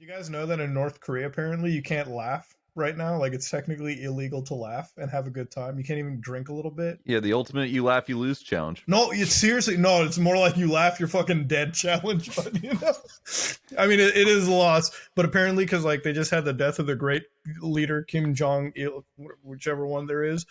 You guys know that in North Korea, apparently, you can't laugh right now. Like, it's technically illegal to laugh and have a good time. You can't even drink a little bit. Yeah, the ultimate you laugh, you lose challenge. No, it's seriously, no, it's more like you laugh, you're fucking dead challenge. But, you know, I mean, it is a loss. But apparently, because, like, they just had the death of the great leader, Kim Jong-il, whichever one there is.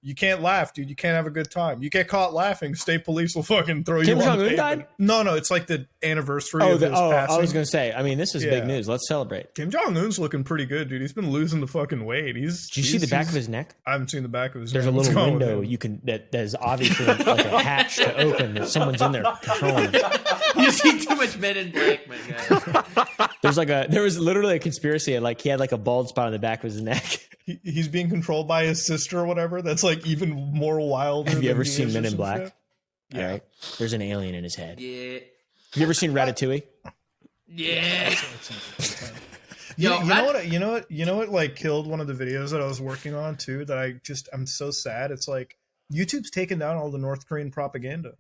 You can't laugh, dude. You can't have a good time. You get caught laughing, state police will fucking throw Kim you on the Jong-un pavement. died? No, it's like the anniversary of his passing. I was going to say, I mean, this is Yeah. big news. Let's celebrate. Kim Jong-un's looking pretty good, dude. He's been losing the fucking weight. Did you see the back of his neck? I haven't seen the back of his There's neck. a What's little going with window him? you can that is obviously like a hatch to open. That someone's in there controlling it. You see too much Men in Black, my guy. There was literally a conspiracy. Like he had like a bald spot on the back of his neck. He's being controlled by his sister or whatever. That's like even more wild. Have you ever seen Men in Black? Yeah. All right. There's an alien in his head. Yeah. Have you ever seen Ratatouille? Yeah. You Yo, know what like killed one of the videos that I was working on too, that I'm so sad. It's like YouTube's taken down all the North Korean propaganda.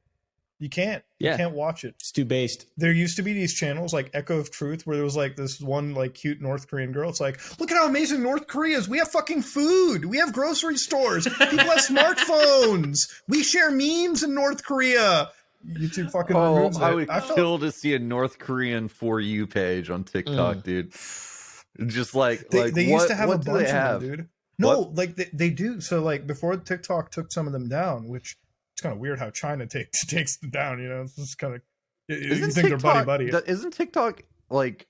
You can't watch it. It's too based. There used to be these channels like Echo of Truth where there was like this one like cute North Korean girl. It's like, look at how amazing North Korea is. We have fucking food. We have grocery stores. People have smartphones. We share memes in North Korea. YouTube fucking removes I it. would kill to see a North Korean For You page on TikTok, dude. Just like they used to have a what do bunch they of have? them, dude. No, like they do. So like before TikTok took some of them down, which it's kind of weird how China takes them down. You know, it's just kind of you think they're buddy. Isn't TikTok like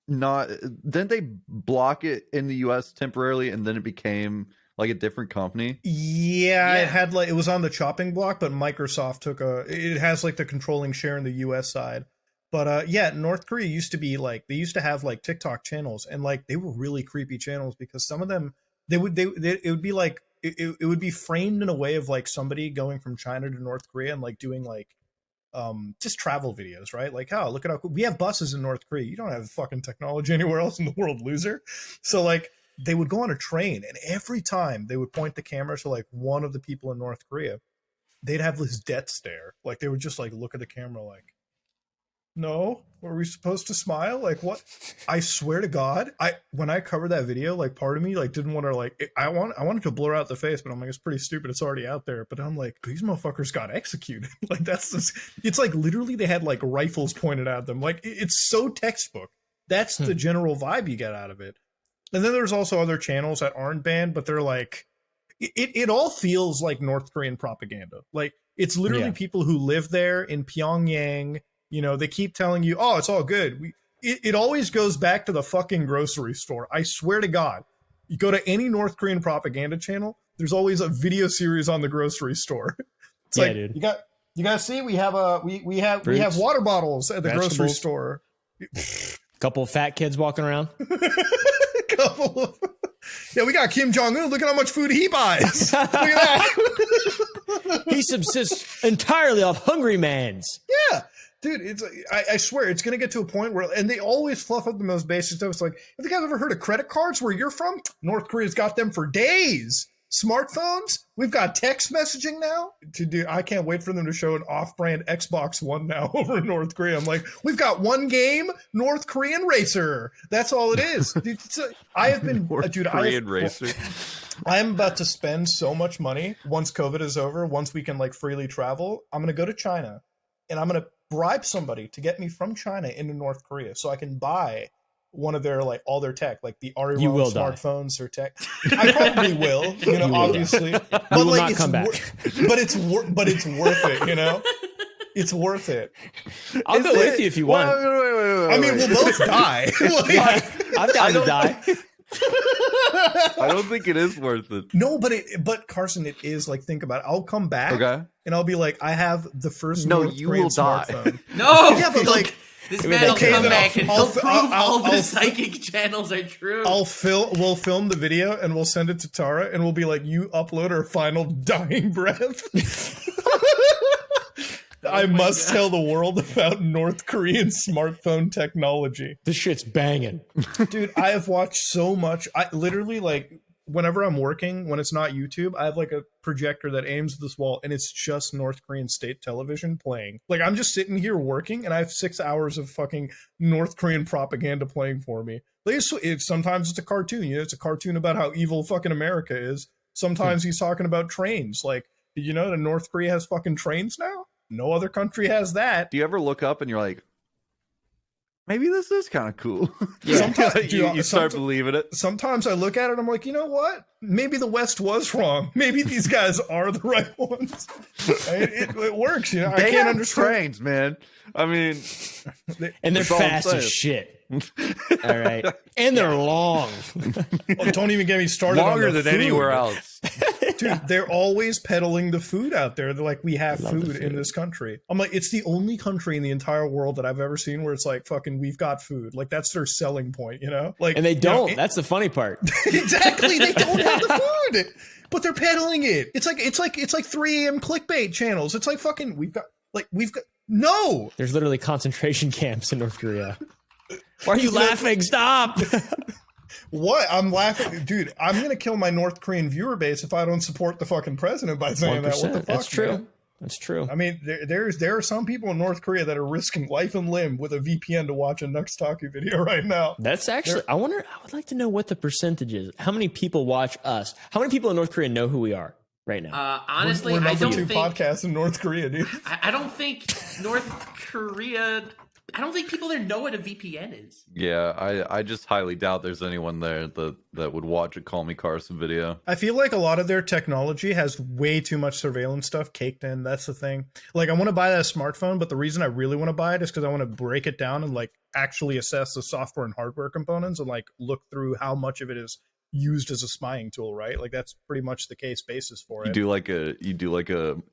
not? Didn't they block it in the U.S. temporarily, and then it became like a different company? Yeah, it had like it was on the chopping block, but Microsoft took it has like the controlling share in the US side. But yeah, North Korea used to be like they used to have like TikTok channels, and like they were really creepy channels because some of them it would be like it would be framed in a way of like somebody going from China to North Korea and like doing like just travel videos, right? Like, oh, look at how cool we have buses in North Korea. You don't have fucking technology anywhere else in the world, loser. So like they would go on a train, and every time they would point the camera to like one of the people in North Korea, they'd have this death stare. Like they would just like look at the camera like, no, were we supposed to smile? Like what? I swear to God, when I covered that video, like part of me like didn't want to like I wanted to blur out the face, but I'm like it's pretty stupid. It's already out there. But I'm like these motherfuckers got executed. Like that's this. It's like literally they had like rifles pointed at them. Like it's so textbook. That's the general vibe you get out of it. And then there's also other channels that aren't banned, but they're like it all feels like North Korean propaganda. Like it's literally people who live there in Pyongyang. You know, they keep telling you, oh, it's all good. It always goes back to the fucking grocery store. I swear to God, you go to any North Korean propaganda channel, there's always a video series on the grocery store. It's like, dude. You guys see, we have water bottles at the grocery store. Couple of fat kids walking around. Yeah, we got Kim Jong-un. Look at how much food he buys. Look at that. He subsists entirely off hungry man's. Yeah. Dude, I swear, it's going to get to a point where, and they always fluff up the most basic stuff. It's like, have you guys ever heard of credit cards where you're from? North Korea's got them for days. Smartphones? We've got text messaging now. I can't wait for them to show an off-brand Xbox One now over in North Korea. I'm like, we've got one game, North Korean Racer. That's all it is. Dude, I have been, Korean Racer. I'm about to spend so much money once COVID is over, once we can like freely travel. I'm going to go to China, and I'm going to bribe somebody to get me from China into North Korea so I can buy one of their like all their tech, like the Ariwon smartphones or tech. I probably will, obviously. But you will like not it's come back. But it's worth it, you know? It's worth it. I'll go with you if you want. Wait, I mean, we'll both die. I'm down to die. I don't think it is worth it. No, but Carson, it is. Like, think about it. I'll come back, okay, and I'll be like, I have the first. No, North you Korean will die. smartphone. No! Yeah, but like, this man will okay, come then back and I'll- he'll prove I'll- all the I'll- psychic channels are true. we'll film the video and we'll send it to Tara, and we'll be like, you upload her final dying breath. I must tell the world about North Korean smartphone technology. This shit's banging. Dude, I have watched so much. I literally like whenever I'm working, when it's not YouTube, I have like a projector that aims at this wall, and it's just North Korean state television playing. Like I'm just sitting here working, and I have 6 hours of fucking North Korean propaganda playing for me. Like sometimes it's a cartoon. You know, it's a cartoon about how evil fucking America is. Sometimes he's talking about trains. Like, did you know that North Korea has fucking trains now? No other country has that. Do you ever look up and you're like, maybe this is kind of cool? Yeah. Sometimes you start believing it. Sometimes I look at it and I'm like, you know what? Maybe the West was wrong. Maybe these guys are the right ones. It works, you know. They I can't have understand. trains, man. I mean, And they're That's all I'm fast as saying. shit. All right. And they're long. Oh, don't even get me started. longer on the than food. anywhere else. Dude, they're always peddling the food out there. They're like, we have Love the food in food. this country. I'm like, it's the only country in the entire world that I've ever seen where it's like, fucking, we've got food. Like, that's their selling point, you know? Like, And they you know, don't. That's the funny part. exactly. They don't have the food, but they're peddling it. It's like 3 a.m. clickbait channels. It's like fucking, we've got no. There's literally concentration camps in North Korea. Why are you laughing? Stop. What? I'm laughing. Dude, I'm going to kill my North Korean viewer base if I don't support the fucking president by saying that. What the fuck? That's true. Man? That's true. I mean, there are some people in North Korea that are risking life and limb with a VPN to watch a Nuxtaku video right now. That's actually, I would like to know what the percentage is. How many people watch us? How many people in North Korea know who we are right now? Honestly, We're I number don't 2 think podcast in North Korea, dude. I don't think North Korea. I don't think people there know what a VPN is. Yeah, I just highly doubt there's anyone there that would watch a Call Me Carson video. I feel like a lot of their technology has way too much surveillance stuff caked in. That's the thing. Like, I want to buy that smartphone, but the reason I really want to buy it is because I want to break it down and like actually assess the software and hardware components and like look through how much of it is used as a spying tool, right? Like that's pretty much the case basis for You it. do like a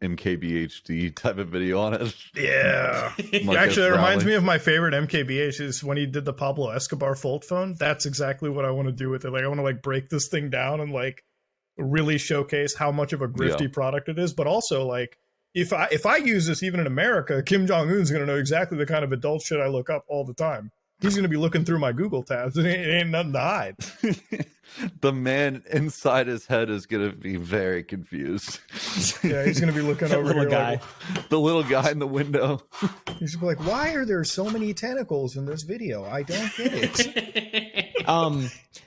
MKBHD type of video on it. Yeah. Like Actually, a that reminds rally. me of my favorite MKBH is when he did the Pablo Escobar fold phone. That's exactly what I want to do with it. Like I want to like break this thing down and like really showcase how much of a grifty product it is, but also like if I use this even in America, Kim Jong-un's going to know exactly the kind of adult shit I look up all the time. He's going to be looking through my Google tabs. It ain't nothing to hide. The man inside his head is going to be very confused. Yeah, he's going to be looking That over little here guy. like, The little guy in the window. he's gonna be like, why are there so many tentacles in this video? I don't get it.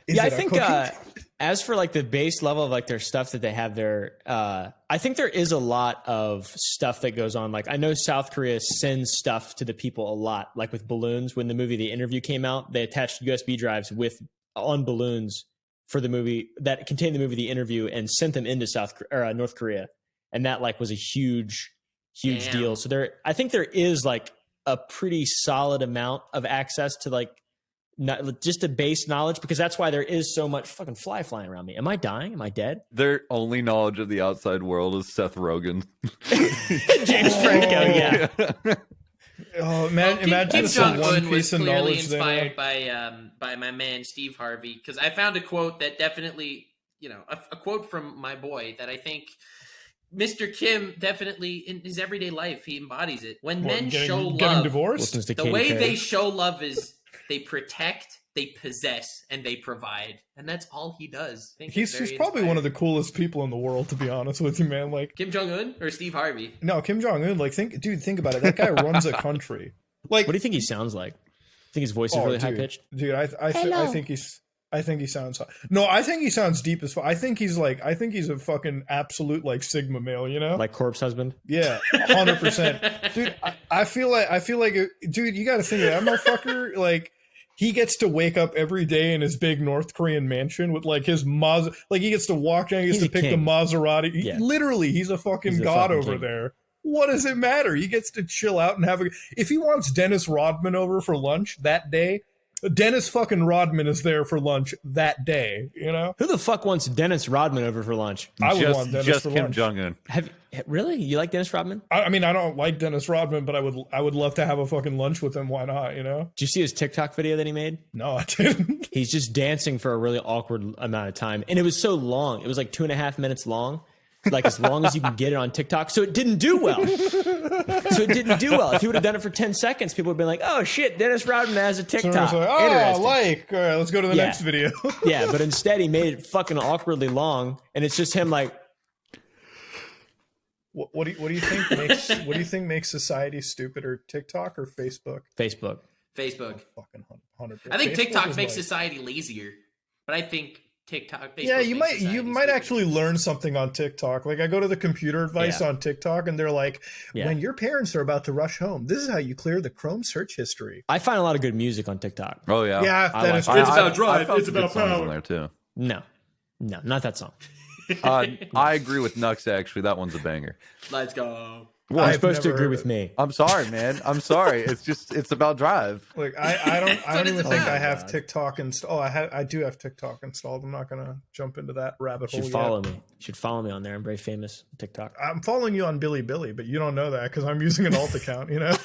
Is Yeah, I it a think cookie? as for like the base level of like their stuff that they have there, I think there is a lot of stuff that goes on. Like I know South Korea sends stuff to the people a lot, like with balloons. When the movie The Interview came out, they attached USB drives on balloons for the movie that contained the movie The Interview and sent them into North Korea, and that like was a huge Damn. deal. So I think there is like a pretty solid amount of access to like. Not just a base knowledge, because that's why there is so much fucking flying around me. Am I dying? Am I dead? Their only knowledge of the outside world is Seth Rogen. James Franco, yeah. Oh man, Kim imagine it's a Jong one Un was piece of clearly knowledge there. inspired by my man Steve Harvey, because I found a quote that definitely, a quote from my boy that I think Mr. Kim definitely in his everyday life he embodies it. When men show getting love, divorced. Listens to the Katy way Perry. they show love is they protect, they possess, and they provide, and that's all he does. I think He's probably one of the coolest people in the world, to be honest with you, man. Like Kim Jong Un or Steve Harvey. no, Kim Jong Un. Like think about it. That guy runs a country. Like What do you think he sounds like? I think his voice is really high pitched. Dude, I think he sounds. No, I think he sounds deep as fuck. I think he's a fucking absolute like Sigma male. You know, Like Corpse Husband. yeah, 100%. Dude, I feel like, dude, you got to think of that motherfucker. Like, he gets to wake up every day in his big North Korean mansion with like his like he gets to walk down, he gets He's to a pick the king. Maserati. Yeah. Literally, he's a fucking He's a god fucking over king. there. What does it matter? He gets to chill out and have if he wants Dennis Rodman over for lunch that day, Dennis fucking Rodman is there for lunch that day, you know? Who the fuck wants Dennis Rodman over for lunch? I would want Dennis just for Kim lunch. Jong Un. Really? You like Dennis Rodman? I mean, I don't like Dennis Rodman, but I would love to have a fucking lunch with him. Why not, you know? Did you see his TikTok video that he made? No, I didn't. He's just dancing for a really awkward amount of time. And it was so long. It was like 2.5 minutes long. like as long as you can get it on TikTok. So it didn't do well. If he would have done it for 10 seconds, people would have been like, "Oh shit, Dennis Rodman has a So TikTok." like, Interesting. All right, let's go to the Yeah. next video. Yeah, but instead he made it fucking awkwardly long, and it's just him like, What do you think makes society stupider, TikTok or Facebook? Facebook. Facebook. Fucking 100%. I think Facebook TikTok is makes like- society lazier, but I think TikTok. Facebook Yeah, you makes might society might stupider. actually learn something on TikTok. Like I go to the computer advice Yeah. on TikTok, and they're like, Yeah. when your parents are about to rush home, this is how you clear the Chrome search history. I find a lot of good music on TikTok. Oh yeah, Yeah, I that like is it. true. It's about drive, found it's some good about songs power. on there too. No, not that song. I agree with Nux. Actually, that one's a banger. Let's go. You're I've supposed to never agree heard with it. me. I'm sorry, man. I'm sorry. It's about drive. Like I don't What is even it think about? I have TikTok installed. Oh, I do have TikTok installed. I'm not gonna jump into that rabbit You hole should yet. follow me. You should follow me on there. I'm very famous on TikTok. I'm following you on Billy, but you don't know that because I'm using an alt account. You know.